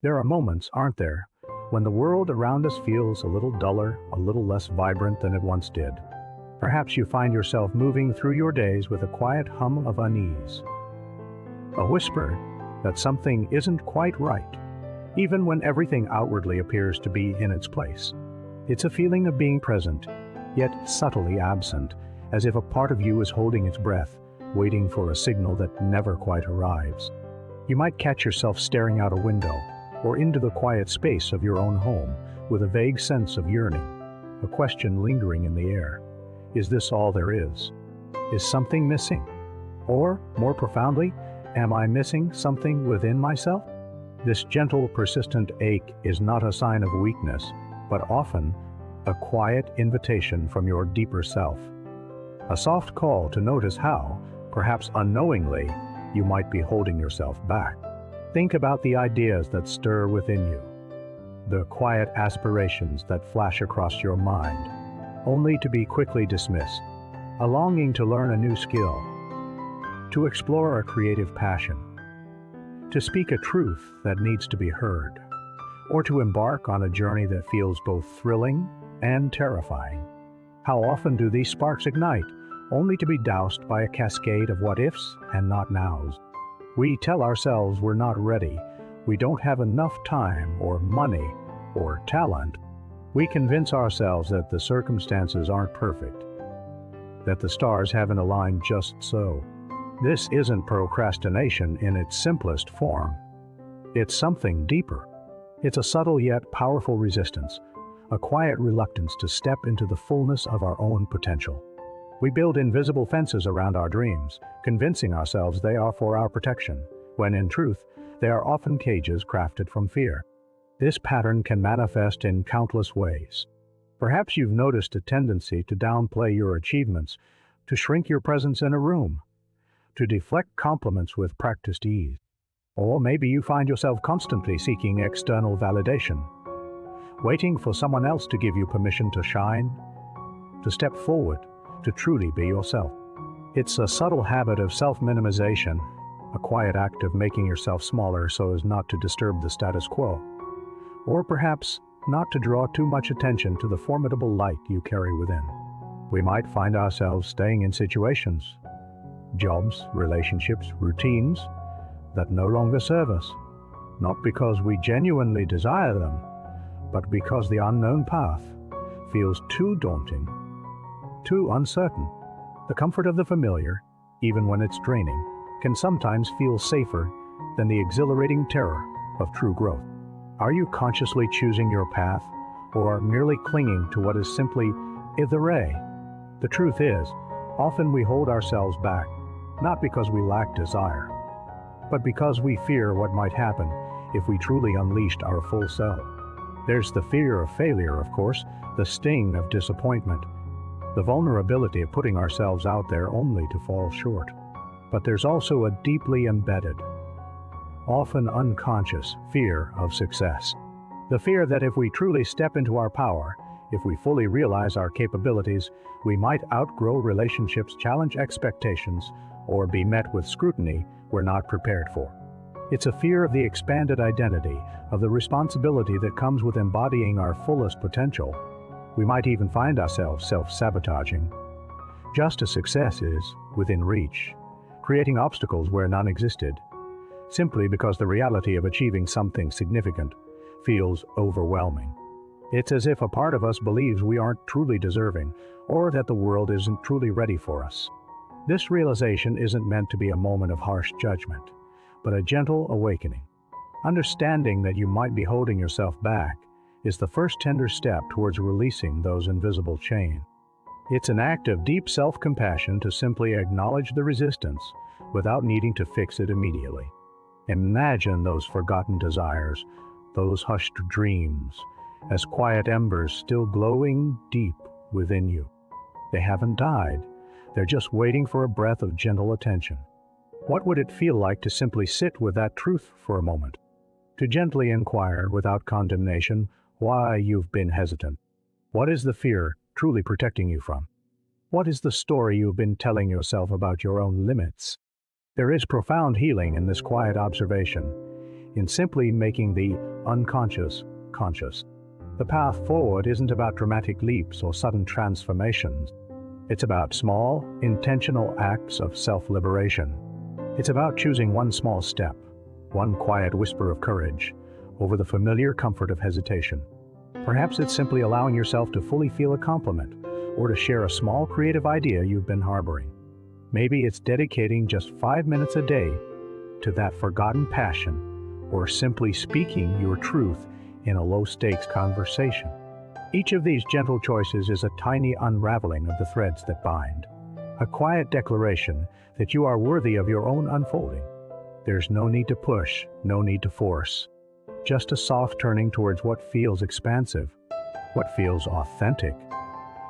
There are moments, aren't there, when the world around us feels a little duller, a little less vibrant than it once did. Perhaps you find yourself moving through your days with a quiet hum of unease, a whisper that something isn't quite right, even when everything outwardly appears to be in its place. It's a feeling of being present, yet subtly absent, as if a part of you is holding its breath, waiting for a signal that never quite arrives. You might catch yourself staring out a window, or into the quiet space of your own home, with a vague sense of yearning, a question lingering in the air. Is this all there is? Is something missing? Or, more profoundly, am I missing something within myself? This gentle, persistent ache is not a sign of weakness, but often a quiet invitation from your deeper self. A soft call to notice how, perhaps unknowingly, you might be holding yourself back. Think about the ideas that stir within you, the quiet aspirations that flash across your mind, only to be quickly dismissed. A longing to learn a new skill, to explore a creative passion, to speak a truth that needs to be heard, or to embark on a journey that feels both thrilling and terrifying. How often do these sparks ignite, only to be doused by a cascade of what-ifs and not-nows? We tell ourselves we're not ready, we don't have enough time or money or talent. We convince ourselves that the circumstances aren't perfect, that the stars haven't aligned just so. This isn't procrastination in its simplest form. It's something deeper. It's a subtle yet powerful resistance, a quiet reluctance to step into the fullness of our own potential. We build invisible fences around our dreams, convincing ourselves they are for our protection, when in truth, they are often cages crafted from fear. This pattern can manifest in countless ways. Perhaps you've noticed a tendency to downplay your achievements, to shrink your presence in a room, to deflect compliments with practiced ease. Or maybe you find yourself constantly seeking external validation, waiting for someone else to give you permission to shine, to step forward, to truly be yourself. It's a subtle habit of self-minimization, a quiet act of making yourself smaller so as not to disturb the status quo, or perhaps not to draw too much attention to the formidable light you carry within. We might find ourselves staying in situations, jobs, relationships, routines that no longer serve us, not because we genuinely desire them, but because the unknown path feels too daunting, too uncertain. The comfort of the familiar, even when it's draining, can sometimes feel safer than the exhilarating terror of true growth. Are you consciously choosing your path, or merely clinging to what is simply ithere? The truth is, often we hold ourselves back, not because we lack desire, but because we fear what might happen if we truly unleashed our full self. There's the fear of failure, of course, the sting of disappointment, the vulnerability of putting ourselves out there only to fall short. But there's also a deeply embedded, often unconscious fear of success. The fear that if we truly step into our power, if we fully realize our capabilities, we might outgrow relationships, challenge expectations, or be met with scrutiny we're not prepared for. It's a fear of the expanded identity, of the responsibility that comes with embodying our fullest potential. We might even find ourselves self-sabotaging, just as success is within reach, creating obstacles where none existed, simply because the reality of achieving something significant feels overwhelming. It's as if a part of us believes we aren't truly deserving, or that the world isn't truly ready for us. This realization isn't meant to be a moment of harsh judgment, but a gentle awakening. Understanding that you might be holding yourself back is the first tender step towards releasing those invisible chains. It's an act of deep self-compassion to simply acknowledge the resistance without needing to fix it immediately. Imagine those forgotten desires, those hushed dreams, as quiet embers still glowing deep within you. They haven't died, they're just waiting for a breath of gentle attention. What would it feel like to simply sit with that truth for a moment? To gently inquire without condemnation why you've been hesitant. What is the fear truly protecting you from? What is the story you've been telling yourself about your own limits? There is profound healing in this quiet observation. in simply making the unconscious conscious. The path forward isn't about dramatic leaps or sudden transformations. It's about small, intentional acts of self-liberation. It's about choosing one small step, one quiet whisper of courage, over the familiar comfort of hesitation. Perhaps it's simply allowing yourself to fully feel a compliment, or to share a small creative idea you've been harboring. Maybe it's dedicating just 5 minutes a day to that forgotten passion, or simply speaking your truth in a low-stakes conversation. Each of these gentle choices is a tiny unraveling of the threads that bind, a quiet declaration that you are worthy of your own unfolding. There's no need to push, no need to force, just a soft turning towards what feels expansive, what feels authentic,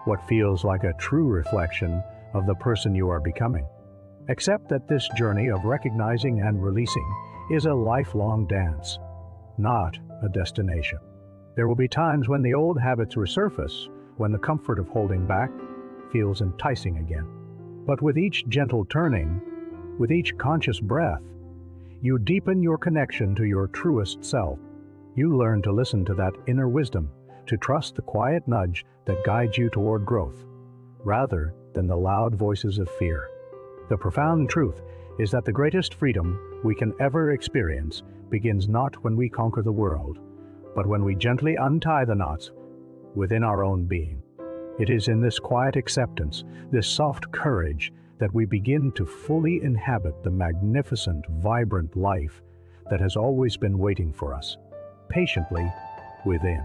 what feels like a true reflection of the person you are becoming. Accept that this journey of recognizing and releasing is a lifelong dance, not a destination. There will be times when the old habits resurface, when the comfort of holding back feels enticing again. But with each gentle turning, with each conscious breath, you deepen your connection to your truest self. You learn to listen to that inner wisdom, to trust the quiet nudge that guides you toward growth, rather than the loud voices of fear. The profound truth is that the greatest freedom we can ever experience begins not when we conquer the world, but when we gently untie the knots within our own being. It is in this quiet acceptance, this soft courage, that we begin to fully inhabit the magnificent, vibrant life that has always been waiting for us, patiently within.